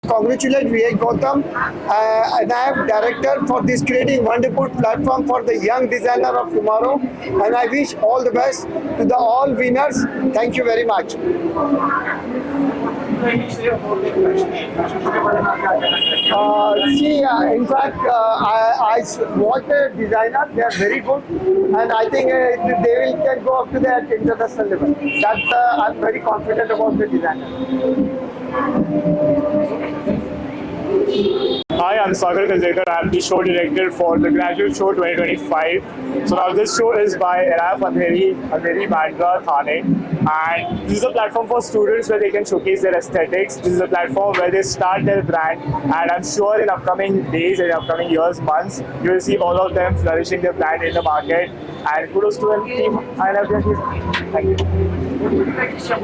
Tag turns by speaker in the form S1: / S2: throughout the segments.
S1: Congratulate V.I. Gautam and I am director for this creating wonderful platform for the young designer of tomorrow. And I wish all the best to the all winners. Thank you very much. In fact, I watched the designer. They are very good, and I think they will can go up to the international level. That's I'm very confident about the designer.
S2: Hi, I'm Sagar Kalzekar. I'm the show director for the Graduate Show 2025. So now this show is by Inayat Andheri Bandra, Thane. And this is a platform for students where they can showcase their aesthetics. This is a platform where they start their brand. And I'm sure in upcoming days, in upcoming years, months, you will see all of them flourishing their brand in the market. And kudos to the team. I love their team. Thank you. So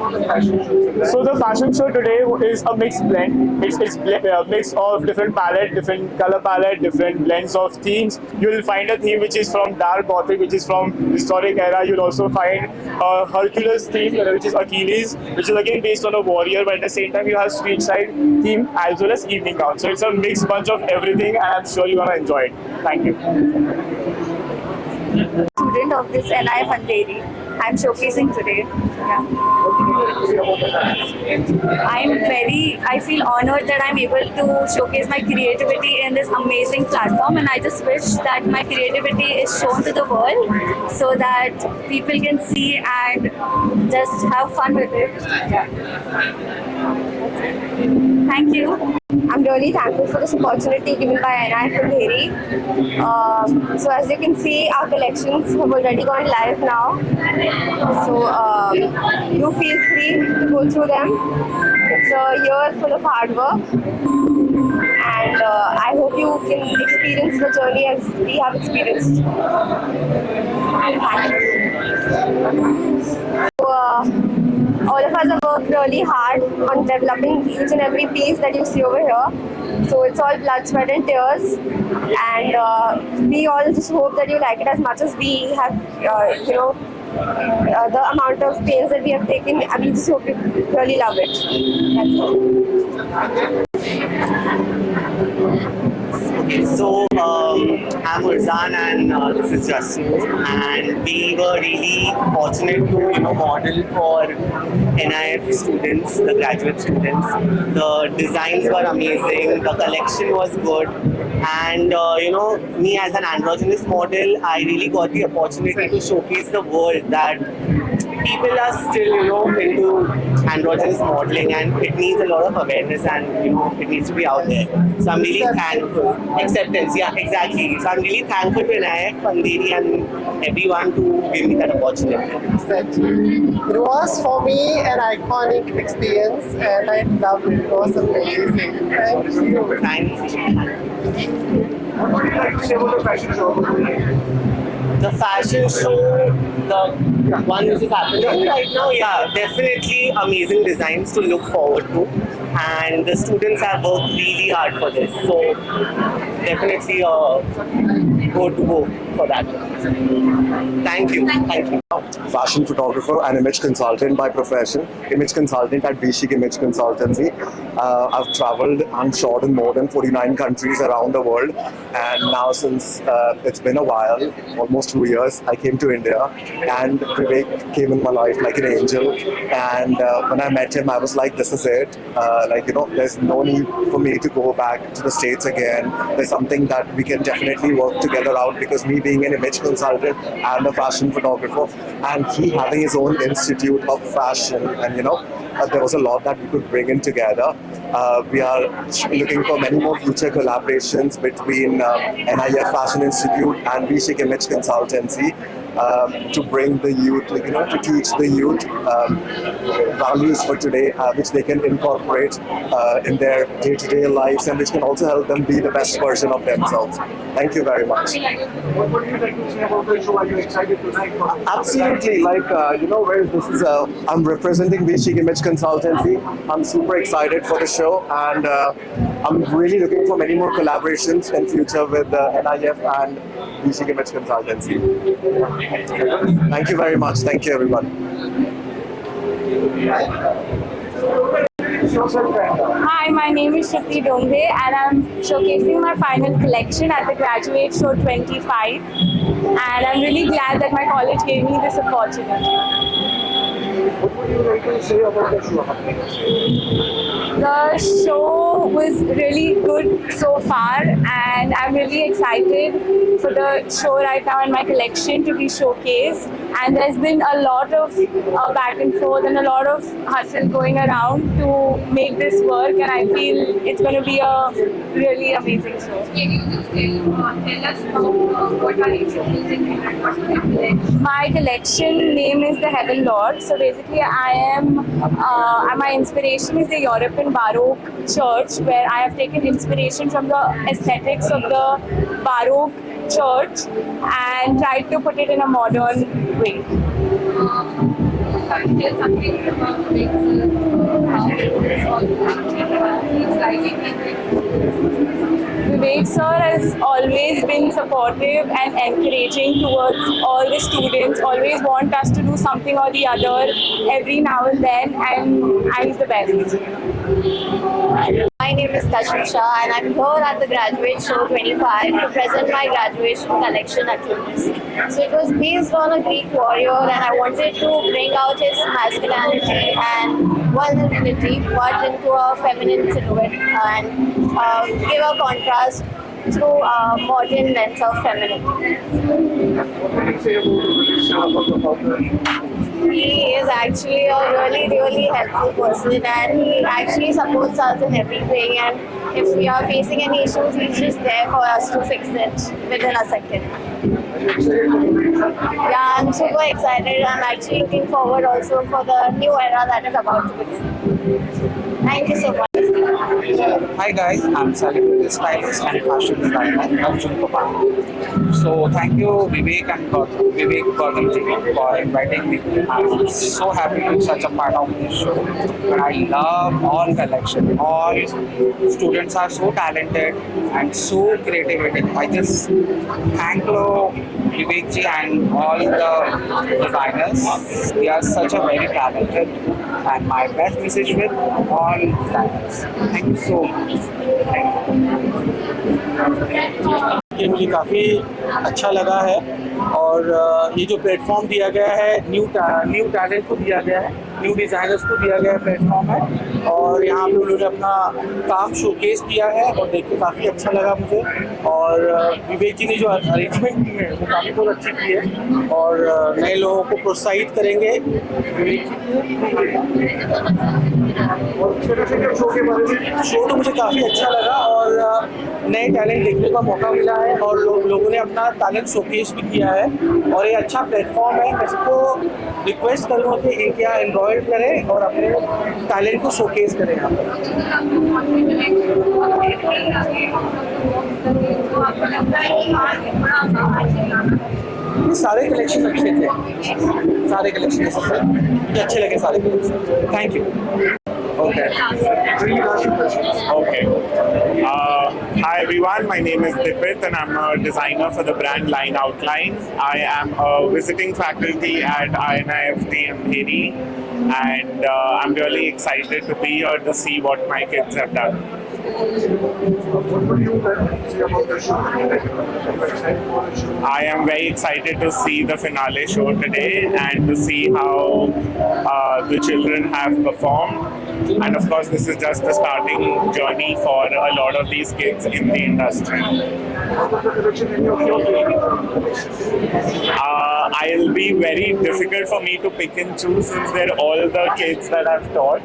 S2: the fashion show today is a mixed blend. It's a mix of different palette, different color palette, different blends of themes. You will find a theme which is from dark gothic, which is from historic era. You'll also find a Hercules theme, which is Achilles, which is again based on a warrior, but at the same time you have street side theme as well as evening gown. So it's a mixed bunch of everything, and I'm sure you're gonna enjoy it. Thank you.
S3: Student of this NIF Andheri. I'm showcasing today. Yeah. I feel honored that I'm able to showcase my creativity in this amazing platform, and I just wish that my creativity is shown to the world so that people can see and just have fun with it. Yeah. Thank you. I'm really thankful for this opportunity given by NIF Andheri. So as you can see, our collections have already gone live now. So you feel free to go through them. It's a year full of hard work, and I hope you can experience the journey as we have experienced. Thank you. So, all of us have worked really hard on developing each and every piece that you see over here. So it's all blood, sweat and tears, and we all just hope that you like it as much as we have, the amount of pains that we have taken. We just hope you really love it.
S4: Okay, so I'm Urzan and this is Justin, and we were really fortunate to model for NIF students, the graduate students. The designs were amazing, the collection was good, and me as an androgynous model, I really got the opportunity to showcase the world that people are still into androgynous modeling, and it needs a lot of awareness, and it needs to be out there. So I'm really thankful. Acceptance, yeah, exactly. So I'm really thankful to NIF Andheri and everyone to give me that opportunity.
S1: Exactly. It was for me an iconic experience, and I loved it. It was amazing. Thank you.
S4: Thanks.
S2: What would you like to say about the fashion show?
S4: The fashion show, the one which is happening right now, yeah, definitely amazing designs to look forward to. And the students have worked really hard for this. So definitely go for that. Thank you. Thank you.
S5: Fashion photographer and image consultant by profession, image consultant at Bishik Image Consultancy. I've traveled and shot in more than 49 countries around the world, and now since it's been a while, almost 2 years, I came to India, and Vivek came in my life like an angel, and when I met him I was like, this is it, there's no need for me to go back to the States again. There's something that we can definitely work together out, because me being an image consultant and a fashion photographer, and he having his own institute of fashion, and there was a lot that we could bring in together. We are looking for many more future collaborations between NIF Fashion Institute and Bishik Image Consultancy to bring the youth, to teach the youth values for today, which they can incorporate in their day-to-day lives, and which can also help them be the best version of themselves. Thank you very much.
S2: What would you like to say about the show? Are you excited tonight?
S5: Absolutely. Where this is, I'm representing Bishik Image Consultancy. I'm super excited for the show, and I'm really looking for many more collaborations in future with NIF and Bishik Image Consultancy. Thank you very much. Thank you, everyone.
S1: yourself and
S6: Hi, my name is Shakti Dongre and I'm showcasing my final collection at the Graduate Show 25. And I'm really glad that my college gave me this opportunity.
S1: what would you like to say about the show?
S6: The show was really good so far and I'm really excited for the show right now in my collection to be showcased. And there's been a lot of back and forth and a lot of hustle going around to make this work, and I feel it's going to be a really amazing show.
S7: Can you just tell us about what are you showcasing and what is your collection?
S6: My collection name is the Heaven Lord. So basically, my inspiration is the European Baroque church, where I have taken inspiration from the aesthetics of the Baroque church and tried to put it in a modern way.
S7: Can you tell something about the
S6: Vivek sir has always been supportive and encouraging towards all the students, always want us to do something or the other every now and then, and he's the best.
S3: My name is Kashmisha and I'm here at the Graduate Show 25 to present my graduation collection at Lumis. So it was based on a Greek warrior and I wanted to bring out his masculinity and vulnerability but into a feminine silhouette and give a contrast through a modern lens of femininity.
S1: What would you say about the founder?
S3: He is actually a really helpful person and he actually supports us in everything, and if we are facing any issues, he's just there for us to fix it within a second.
S1: Are you excited for the next one?
S3: Yeah, I'm super excited. I'm actually looking forward also for the new era that is about to begin. Thank you so much.
S8: Hi guys, I'm Salim, the stylist and fashion designer of Junkopan. So thank you Vivek and Vivek Gautamji for inviting me. I'm so happy to be such a part of this show. And I love all collection. All students are so talented and so creative. I just thank Vivek ji and all the designers. They are such a very talented, and my best message with all designers. Thank you so much.
S9: ये मुझे काफ़ी अच्छा लगा है और ये जो platform दिया गया है न्यू टैलेंट को दिया गया है, न्यू डिज़ाइनर्स को दिया गया प्लेटफॉर्म है और यहाँ पे उन्होंने अपना काम शोकेस किया है और देख के काफ़ी अच्छा लगा मुझे। और विवेक जी ने जो अरेंजमेंट की है वो काफ़ी बहुत अच्छी की है और नए लोगों को प्रोत्साहित करेंगे। विवेक जी
S1: शो के बारे में
S9: शो तो मुझे काफ़ी अच्छा लगा और नए टैलेंट देखने का मौका मिला है और लोगों ने अपना टैलेंट शोकेस भी किया है और ये अच्छा प्लेटफॉर्म है। मैं सबको रिक्वेस्ट करूँगा कि एक यहाँ एंजॉय करें और अपने टैलेंट को शोकेस करें यहाँ पर। ये सारे कलेक्शन अच्छे थे, सारे कलेक्शन अच्छे लगे सारे collection. Thank you.
S2: Okay. Hi everyone, my name is Dipit and I'm a designer for the brand Line Outline. I am a visiting faculty at INIFT Andheri and I'm really excited to be here to see what my kids have done.
S1: what would you like to say about the show?
S2: I am very excited to see the finale show today and to see how the children have performed. And of course, this is just the starting journey for a lot of these kids in the industry. It'll be very difficult for me to pick and choose since they're all the kids that I've taught.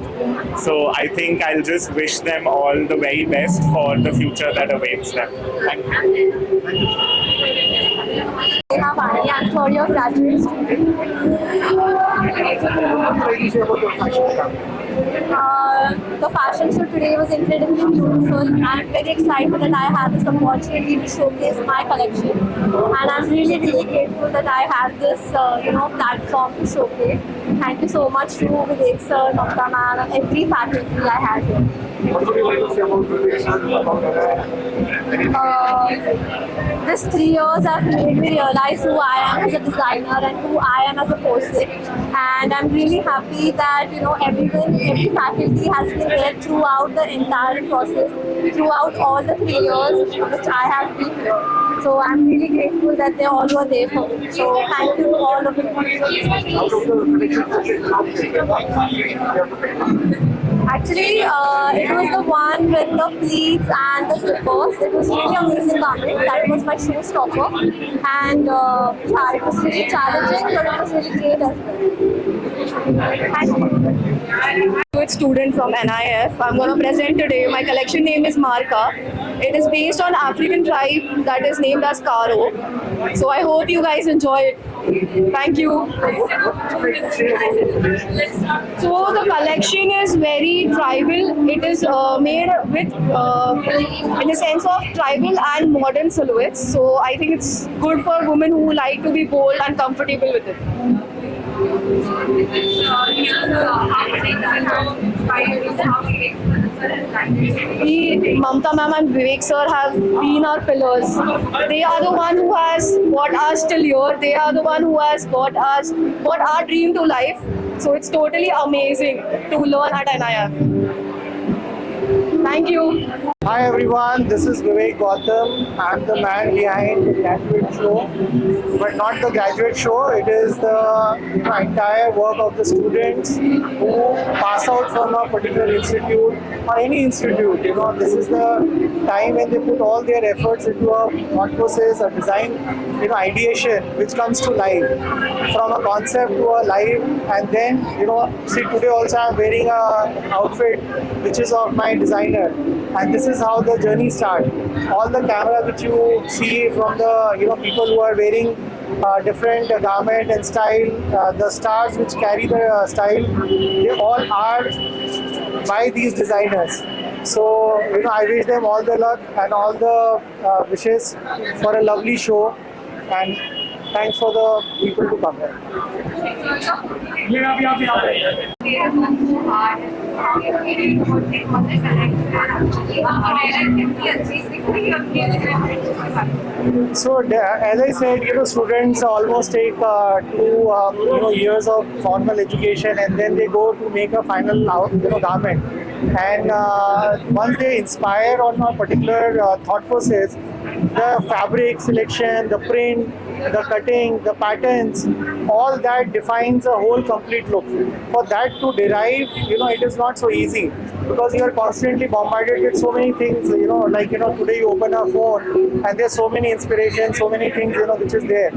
S2: So I think I'll just wish them all the very best for the future that awaits them. Thank you.
S3: I'm Annie, I'm for your graduate student. The fashion show today was incredibly beautiful. I'm very excited that I had this opportunity to showcase my collection, and I'm really grateful that I had this platform to showcase. Thank you so much to Vivek sir, Namta ma'am, and every faculty I had here.
S1: What would you like to say about the
S3: This 3 years have made me realize realize who I am as a designer and who I am as a person. And I'm really happy that every faculty has been there throughout the entire process, throughout all the 3 years which I have been here. So I'm really grateful that they all were there for me. So thank you to all of them. Actually, it was the one with the pleats and the zippers. It was really amazing garment. That was my showstopper. And yeah, it was really challenging, but it was really great as well. Thank you. Good student from NIF. I'm going to present today. My collection name is Marka. It is based on African tribe that is named as Karo. So I hope you guys enjoy it. Thank you. So the collection is very tribal. It is made with, in the sense of tribal and modern silhouettes. So I think it's good for women who like to be bold and comfortable with it. Mamta ma'am and Vivek sir have been our pillars. They are the one who has brought us till here. They are the one who has brought our dream to life. So it's totally amazing to learn at NIF. Thank you.
S1: Hi everyone, this is Vivek Gautam. I'm the man behind the graduate show, but not the graduate show. It is the entire work of the students who pass out from a particular institute or any institute. This is the time when they put all their efforts into a thought process, a design, ideation, which comes to life from a concept to a life. And then, see, today also I'm wearing a outfit which is of my designer. And this is how the journey starts. All the camera which you see from the people who are wearing different garment and style, the stars which carry the style, they all are by these designers. So I wish them all the luck and all the wishes for a lovely show, and thanks for the people to come here. So as I said, students almost take 2 years of formal education, and then they go to make a final garment. And once they inspire on a particular thought process, the fabric selection, the print, the cutting, the patterns, all that defines a whole complete look. For that to derive, it is not so easy, because you are constantly bombarded with so many things, like today you open a phone and there's so many inspirations, so many things, which is there.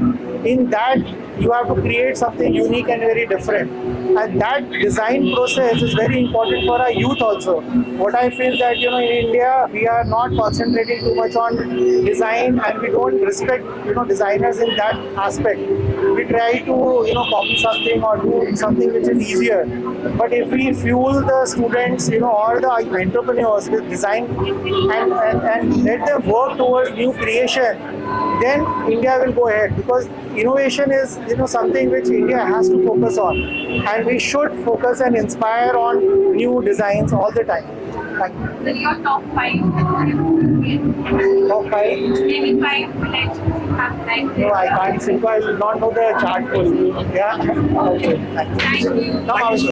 S1: In that, you have to create something unique and very different. And that design process is very important for our youth also. What I feel that, in India, we are not concentrating too much on design, and we don't respect, designers in that aspect. We try to, copy something or do something which is easier. But if we fuel the students, or the entrepreneurs with design and let them work towards new creation, then India will go ahead, because innovation is something which India has to focus on, and we should focus and inspire on new designs all the time. Thank you.
S7: Your top 5.
S1: Top 5?
S7: Maybe 5 collections you have liked.
S1: No, I can't think. I will not know the chart fully. Yeah. Okay. Thank you.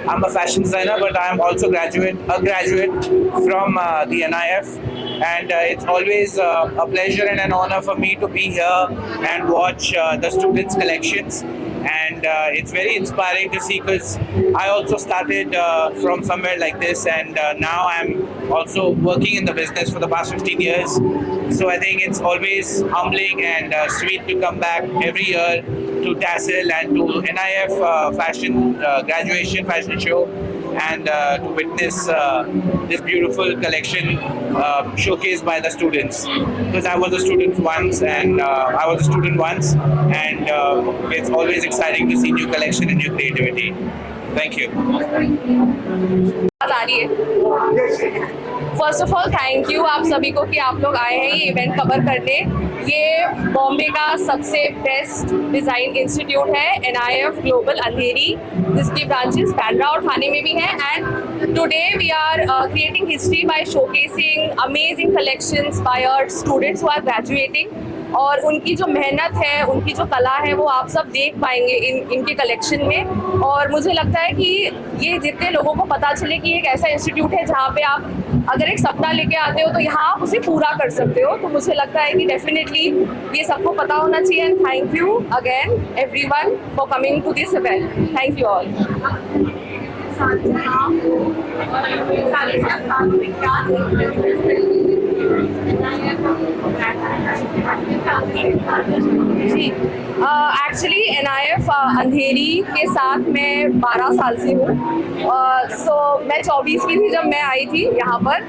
S8: I'm a fashion designer, but I'm also a graduate from the NIF, and it's always a pleasure and an honor for me to be here and watch the students' collections. And it's very inspiring to see, because I also started from somewhere like this, and now I'm also working in the business for the past 15 years. So I think it's always humbling and sweet to come back every year to Tassel and to NIF fashion graduation fashion show, and to witness this beautiful collection showcased by the students. Because I was a student once, and it's always exciting to see new collection and new creativity. Thank you.
S3: First of all thank you आप सभी को कि आप लोग आए हैं ये event cover करने। ये बॉम्बे का सबसे बेस्ट डिज़ाइन इंस्टीट्यूट है NIF ग्लोबल अंधेरी, जिसकी ब्रांचेस बैंड्रा और थाने में भी हैं। And today we are creating history by showcasing amazing collections by our students who are graduating. और उनकी जो मेहनत है, उनकी जो कला है, वो आप सब देख पाएंगे इनके कलेक्शन में। और मुझे लगता है कि ये जितने लोगों को पता चले कि एक ऐसा इंस्टीट्यूट है जहाँ पे आप अगर एक सपना लेके आते हो तो यहाँ आप उसे पूरा कर सकते हो, तो मुझे लगता है कि डेफिनेटली ये सबको पता होना चाहिए। And thank you again everyone for coming to this event. Thank you all. जी, एक्चुअली NIF अंधेरी के साथ मैं 12 साल से हूँ। सो मैं 24 की थी जब मैं आई थी यहाँ पर,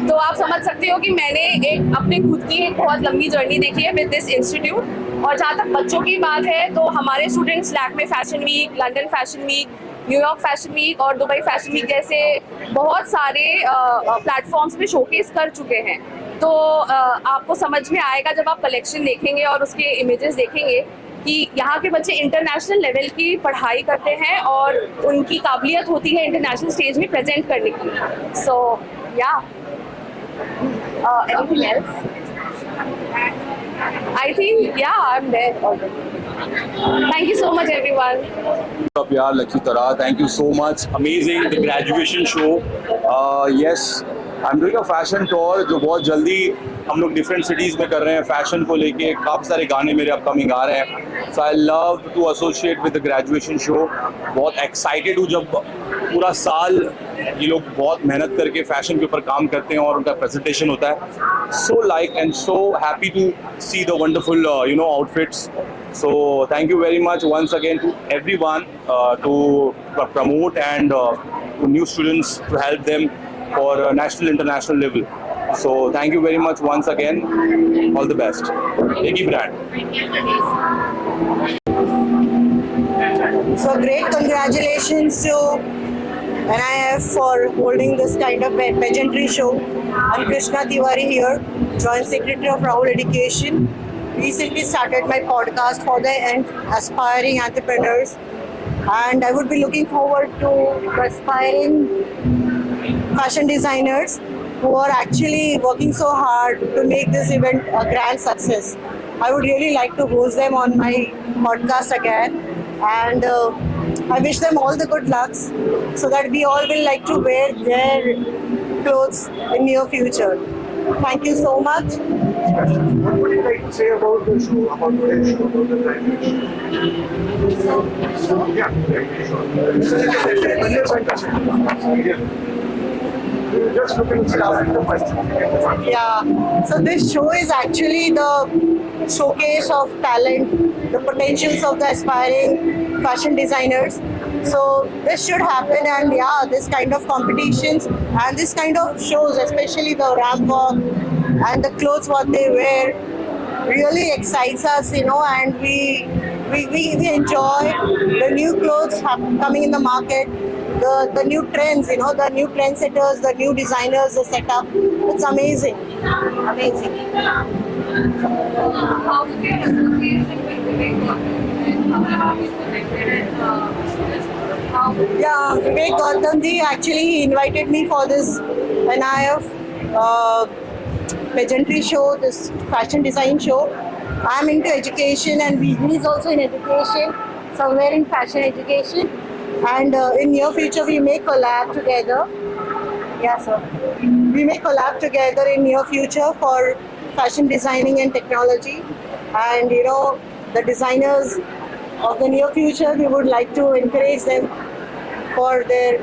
S3: तो आप समझ सकते हो कि मैंने एक अपने खुद की एक बहुत लंबी जर्नी देखी है विद दिस इंस्टीट्यूट। और जहाँ तक बच्चों की बात है तो हमारे students Lakme fashion week, London fashion week, New York fashion week और दुबई फैशन वीक जैसे बहुत सारे प्लेटफॉर्म्स पे शोकेस कर चुके हैं। तो आपको समझ में आएगा जब आप कलेक्शन देखेंगे और उसके इमेजेस देखेंगे कि यहाँ के बच्चे इंटरनेशनल लेवल की पढ़ाई करते हैं और उनकी काबिलियत होती है इंटरनेशनल स्टेज में प्रेजेंट करने की। सो या anything else? I think I'm there already. Thank you so much everyone.
S10: up yaar Lakshmi Tara, thank you so much, amazing the graduation show. Yes, I'm doing a fashion tour जो बहुत जल्दी हम लोग different cities में कर रहे हैं। Fashion को लेके काफ़ी सारे गाने मेरे अपकमिंग आ रहे हैं। So I love to associate with the graduation show. बहुत एक्साइटेड हूँ जब पूरा साल ये लोग बहुत मेहनत करके फैशन के ऊपर काम करते हैं और उनका प्रेजेंटेशन होता है। So like and so happy to see the wonderful outfits. So thank you very much once again to everyone to promote and to new students to help them for national international level. So thank you very much once again. All the best. Egi brand.
S11: So great congratulations to NIF for holding this kind of pageantry show. I'm Krishna Tiwari here, Joint Secretary of Rahul Education. Recently started my podcast for the aspiring entrepreneurs, and I would be looking forward to aspiring fashion designers who are actually working so hard to make this event a grand success. I would really like to host them on my podcast again, and I wish them all the good lucks so that we all will like to wear their clothes in near future. Thank you so much.
S1: What would you like to say about the show, about today's show, about the graduation? Yeah, just look at the question.
S11: Yeah, so this show is actually the showcase of talent, the potentials of the aspiring fashion designers. So this should happen, and yeah, this kind of competitions and this kind of shows, especially the ramp walk and the clothes what they wear, really excites us, and we enjoy the new clothes coming in the market, the new trends, the new trendsetters, the new designers, the setup. It's amazing, amazing.
S7: How is your association with Vivek Gautam? How is connected and
S11: Yeah, Vivek Gautam ji actually he invited me for this NIF pageantry show, this fashion design show. I'm into education, and he's also in education, somewhere in fashion education. And in near future, we may collab together. Yeah, sir. We may collab together in near future for fashion designing and technology. And the designers of the near future, we would like to encourage them for their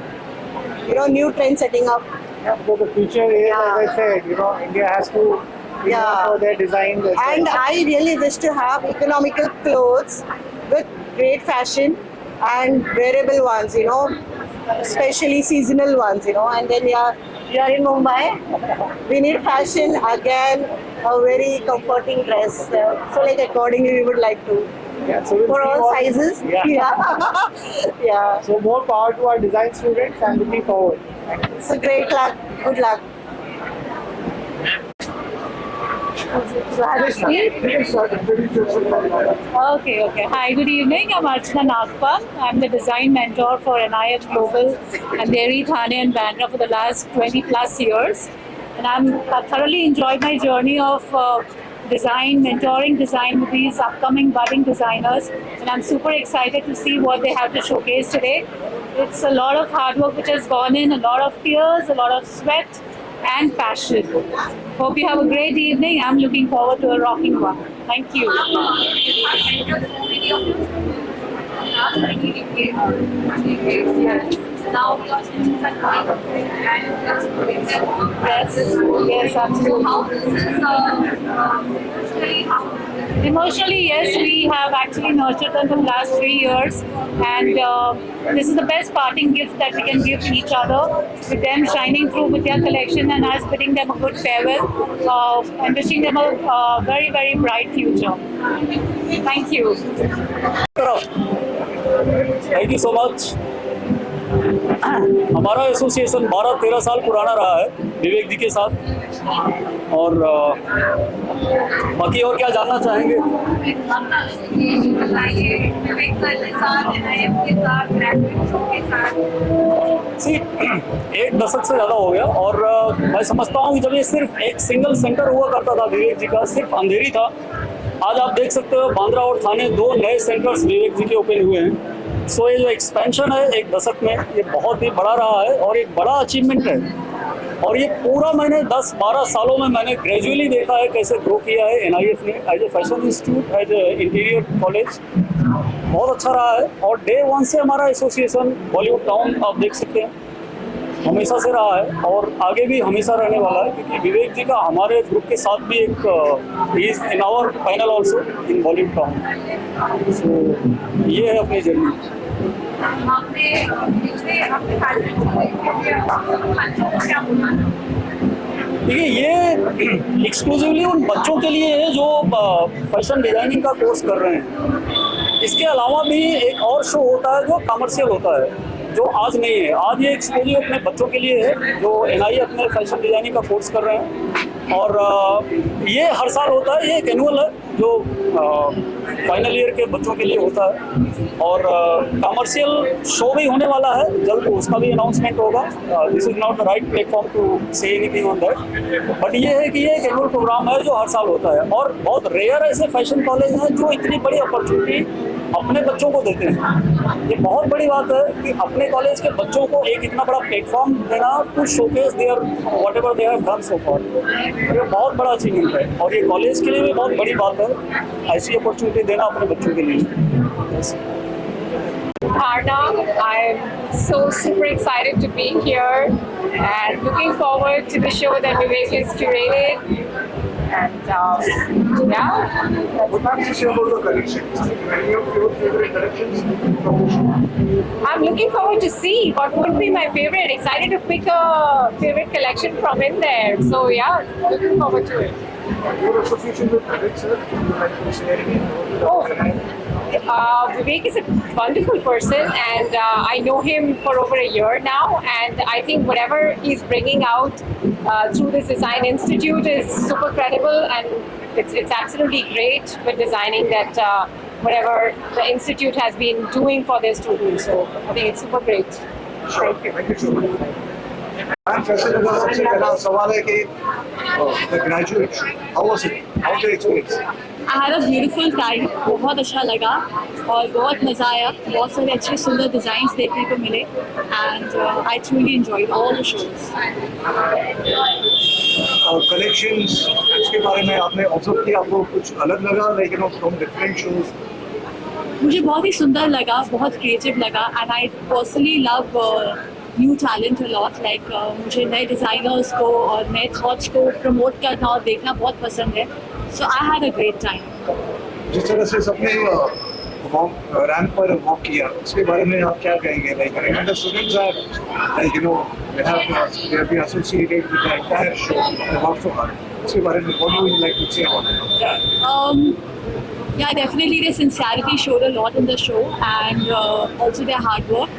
S11: new trend setting up.
S1: So the future is, as I said, India has to for their design.
S11: And I really wish to have economical clothes with great fashion and wearable ones, especially seasonal ones, and then we are in Mumbai, we need fashion again, a very comforting dress. So like accordingly we would like to.
S1: Yeah, so we'll
S11: for
S1: see
S11: all
S1: what-
S11: sizes.
S1: Yeah.
S11: Yeah.
S1: So more power to our design students and looking forward.
S11: So great luck. Good luck.
S6: Okay. Hi, good evening. I'm Archana Nagpal. I'm the design mentor for NIF Global and Andheri, Thane and Bandra for the last 20 plus years. And I've thoroughly enjoyed my journey of design, mentoring design with these upcoming budding designers, and I'm super excited to see what they have to showcase today. It's a lot of hard work which has gone in, a lot of tears, a lot of sweat and passion. Hope you have a great evening. I'm looking forward to a rocking one. Thank you.
S7: Now your students are coming up and
S6: Yes, absolutely.
S7: how this is
S6: Emotionally, yes, we have actually nurtured them for the last 3 years, and this is the best parting gift that we can give each other, with them shining through with their collection and us bidding them a good farewell and wishing them a very, very bright future. Thank you.
S12: Thank you so much. हमारा association 12-13 साल पुराना रहा है विवेक जी के साथ, और बाकी और क्या जानना चाहेंगे? एक दशक से ज़्यादा हो गया, और मैं समझता हूँ कि जब ये सिर्फ एक सिंगल सेंटर हुआ करता था विवेक जी का, सिर्फ अंधेरी था, आज आप देख सकते हो बांद्रा और थाने 2 नए सेंटर्स विवेक जी के ओपन हुए हैं। सो ये जो एक्सपेंशन है एक दशक में, ये बहुत ही बड़ा रहा है और एक बड़ा अचीवमेंट है, और ये पूरा मैंने 10-12 सालों में मैंने ग्रेजुअली देखा है कैसे ग्रो किया है NIF ने as a fashion institute, as a interior college. बहुत अच्छा रहा है, और डे 1 से हमारा एसोसिएशन बॉलीवुड टाउन आप देख सकते हैं हमेशा से रहा है, और आगे भी हमेशा रहने वाला है, क्योंकि विवेक जी का हमारे ग्रुप के साथ भी एक is in our panel also in Bollywood town. So ये है अपनी जर्नी। देखिए, ये एक्सक्लूसिवली उन बच्चों के लिए है जो फैशन डिजाइनिंग का कोर्स कर रहे हैं। इसके अलावा भी एक और शो होता है जो कमर्शियल होता है, जो आज नहीं है। आज ये एक्सक्लूसिव अपने बच्चों के लिए है जो NIE अपने फैशन डिजाइनिंग का कोर्स कर रहे हैं, और ये हर साल होता है। ये एक एनुअल है जो फाइनल ईयर के बच्चों के लिए होता है, और कमर्शियल शो भी होने वाला है जल्द, उसका भी अनाउंसमेंट होगा। This is not the right platform to say anything on that, but ये है कि ये एक एनुअल प्रोग्राम है जो हर साल होता है, और बहुत रेयर ऐसे फैशन कॉलेज हैं जो इतनी बड़ी अपॉर्चुनिटी अपने बच्चों को देते हैं। ये बहुत बड़ी बात है कि अपने कॉलेज के बच्चों को एक इतना बड़ा प्लेटफॉर्म देना to showcase their whatever they have done so far, ये बहुत बड़ा अचीवमेंट है, और ये कॉलेज के लिए भी बहुत बड़ी बात है ऐसी अपॉर्चुनिटी देना अपने बच्चों के लिए।
S6: Bharna, I'm so super excited to be here and looking forward to the show that Vivek has curated. And yeah, I'm looking forward to see what would be my favorite. Excited to pick a favorite collection from in there. So yeah, looking forward to it.
S1: Your association with Vivek, sir, would you like to share any?
S6: Vivek is a wonderful person, and I know him for over a year now, and I think whatever he's bringing out through this design institute is super credible, and it's absolutely great with designing that whatever the institute has been doing for their students. So I think it's super great. Thank you.
S1: Thank you so much. Ma'am, fashion का सबसे पहला सवाल है कि the graduate, how was it? How was the experience?
S6: I had a beautiful time. बहुत अच्छा लगा और बहुत मज़ा आया। बहुत सारे अच्छे सुंदर डिज़ाइंस देखने को मिले, and I truly enjoyed all the shows.
S1: Collections इसके बारे में आपने ऑब्जर्व किया, आपको कुछ अलग लगा, like you know from different shows?
S6: मुझे बहुत ही सुंदर लगा, बहुत क्रिएटिव लगा, and I personally love new talent a lot. Like मुझे नए डिज़ाइनर्स को और नए थॉट्स को प्रमोट करना और देखना बहुत पसंद है। So I had a great time.
S1: जिस तरह से सबने रैंप पर वॉक किया, उसके बारे में आप क्या कहेंगे? Like I know the students are like you know they have been associated with the entire show, they work so hard. उसके बारे में what do you like to say about it?
S6: Yeah, definitely their sincerity showed a lot in the show, and also their hard work.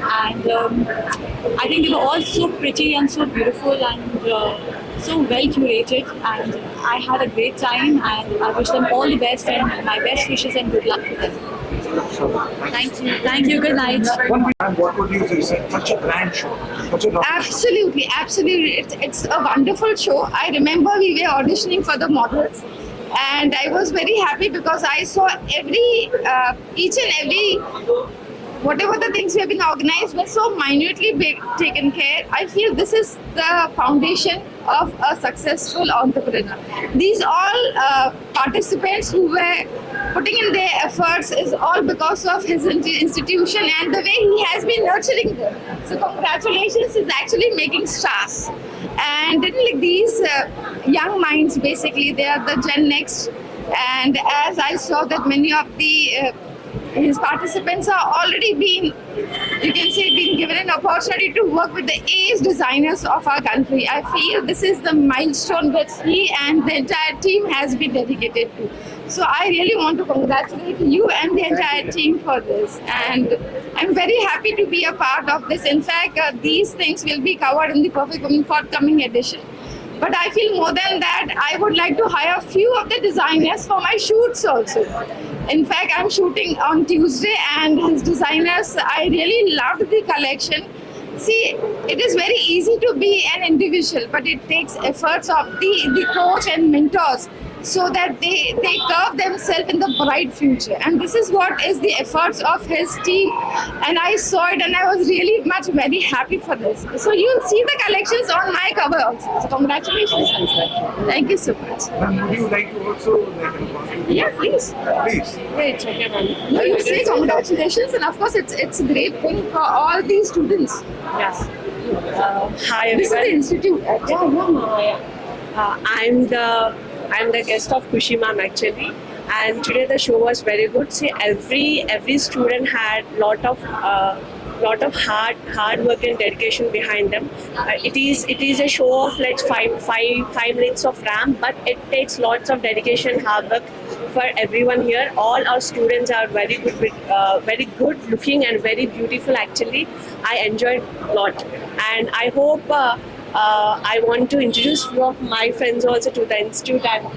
S6: And I think they were all so pretty and so beautiful and so well curated, and I had a great time, and I wish them all the best and my best wishes and good luck to them. Thank you, good night.
S1: What would you say? Such a grand show.
S3: Absolutely. It's a wonderful show. I remember we were auditioning for the models,
S7: and I was very happy because I saw each and every whatever the things have been organized were so minutely taken care. I feel this is the foundation of a successful entrepreneur. These all participants who were putting in their efforts is all because of his institution and the way he has been nurturing them. So congratulations, he's actually making stars. And like these young minds, basically, they are the Gen Next. And as I saw that many of the his participants are already been, you can say, being given an opportunity to work with the ace designers of our country. I feel this is the milestone that he and the entire team has been dedicated to. So I really want to congratulate you and the entire team for this. And I'm very happy to be a part of this. In fact, these things will be covered in the Perfect Woman forthcoming edition. But I feel more than that, I would like to hire a few of the designers for my shoots also. In fact, I'm shooting on Tuesday and his designers, I really loved the collection. See, it is very easy to be an individual, but it takes efforts of the coach and mentors so that they curve themselves in the bright future. And this is what is the efforts of his team. And I saw it and I was really very happy for this. So you'll see the collections on my cover also. So congratulations. Thank you so much.
S13: Would you like to also
S7: Yeah, please.
S13: Please.
S7: Great. No, you say congratulations, and of course it's a great thing for all these students.
S14: Yes. Hi everyone.
S7: This is the institute.
S14: I'm the guest of Kushi ma'am actually, and today the show was very good. See, every student had lot of hard work and dedication behind them. It is a show of like five minutes of RAM, but it takes lots of dedication, hard work for everyone here. All our students are very good looking and very beautiful actually. I enjoyed a lot, and I hope I want to introduce few of my friends also to the institute and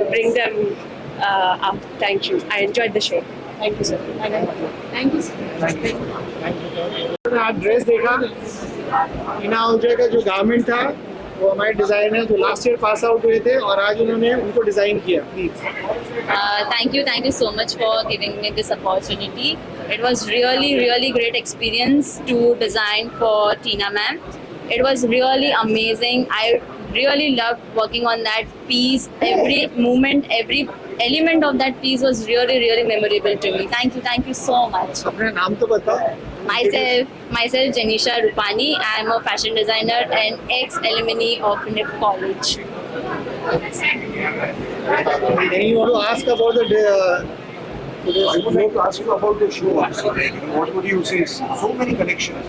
S14: bring them up. Thank you. I enjoyed the show. Thank you, sir.
S7: Thank you, sir.
S13: आप dress देखा, इना आहूजा का जो garment था वो हमारे designer जो last year pass out हुए थे और आज उन्होंने उनको डिजाइन किया. Please.
S15: Thank you so much for giving me this opportunity. It was really great experience to design for Tina ma'am. It was really amazing. I really loved working on that piece. Every movement, every element of that piece was really memorable to me. Thank you so much.
S13: अपना नाम तो बताओ.
S15: Myself Janisha Rupani. I am a fashion designer and ex-alumni of NIP College.
S13: And you want to ask about the I would like to ask you about the show also. What would you say? So many connections.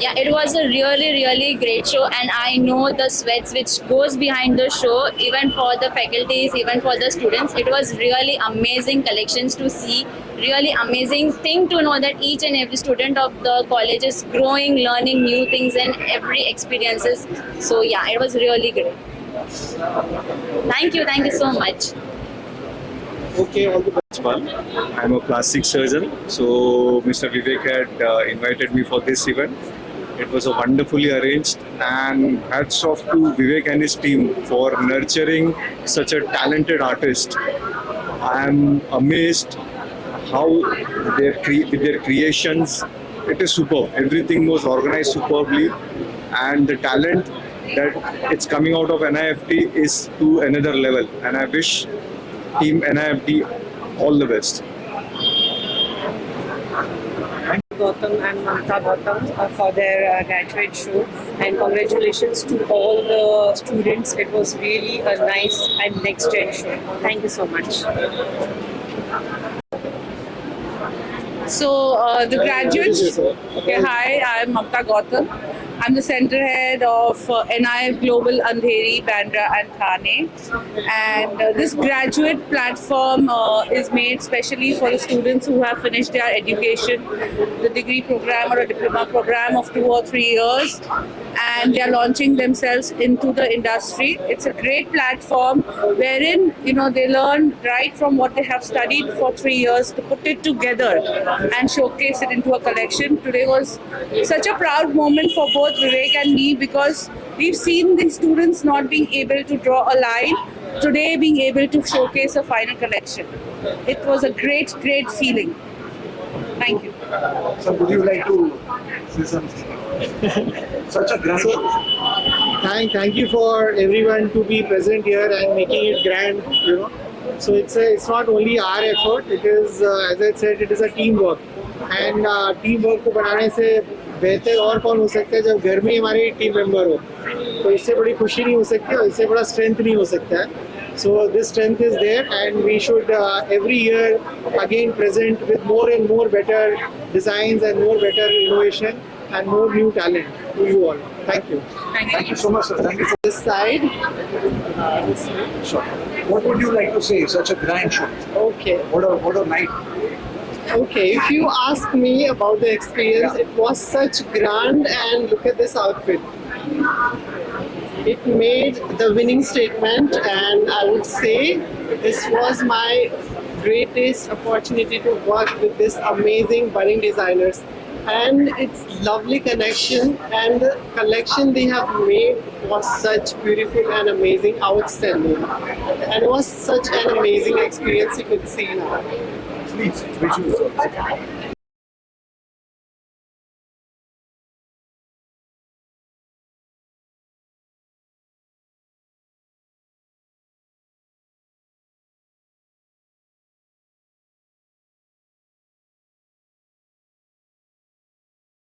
S15: Yeah, it was a really great show, and I know the sweats which goes behind the show, even for the faculties, even for the students. It was really amazing collections to see. Really amazing thing to know that each and every student of the college is growing, learning new things and every experiences. So yeah, it was really great. Thank you so much.
S13: Okay, all the best.
S16: I'm a plastic surgeon, so Mr. Vivek had invited me for this event. It was a wonderfully arranged, and hats off to Vivek and his team for nurturing such a talented artist. I am amazed how with their creations, it is superb. Everything was organized superbly, and the talent that it's coming out of NIFT is to another level. And I wish Team NIFT all the best.
S14: Gautam and Mamta Gautam for their graduate show, and congratulations to all the students. It was really a nice and next gen show. Thank you so much.
S17: So the graduates, okay, hi, I'm Mamta Gautam. I'm the center head of NIF Global Andheri, Bandra and Thane. And this graduate platform is made specially for the students who have finished their education, the degree program or a diploma program of 2 or 3 years, and they are launching themselves into the industry. It's a great platform wherein, you know, they learn right from what they have studied for 3 years to put it together and showcase it into a collection. Today was such a proud moment for both Vivek and me, because we've seen the students not being able to draw a line today being able to showcase a final collection. It was a great feeling. Thank you.
S13: So would you like to say something?
S18: Such a grand
S13: show. Thank you for everyone to be present here and making it grand, you know. So it's not only our effort, it is as I said, it is a teamwork. And teamwork को बनाने से बेहतर और कौन हो सकता है जब घर में हमारे टीम मेंबर हो, तो इससे बड़ी खुशी नहीं हो सकती और इससे बड़ा स्ट्रेंथ नहीं हो सकता है. So this strength is there, and we should every year again present with more and more better designs and more better innovation and more new talent to you all. Thank you.
S18: Thank you so much, sir. Thank you for
S13: This side.
S18: Sure. What would you like to say? Such a grand show.
S13: Okay.
S18: What a night.
S13: Okay, if you ask me about the experience, it was such grand, and look at this outfit. It made the winning statement, and I would say this was my greatest opportunity to work with this amazing budding designers. And it's lovely connection, and the collection they have made was such beautiful and amazing, outstanding. And it was such an amazing experience you could see now.
S18: Please, visuals.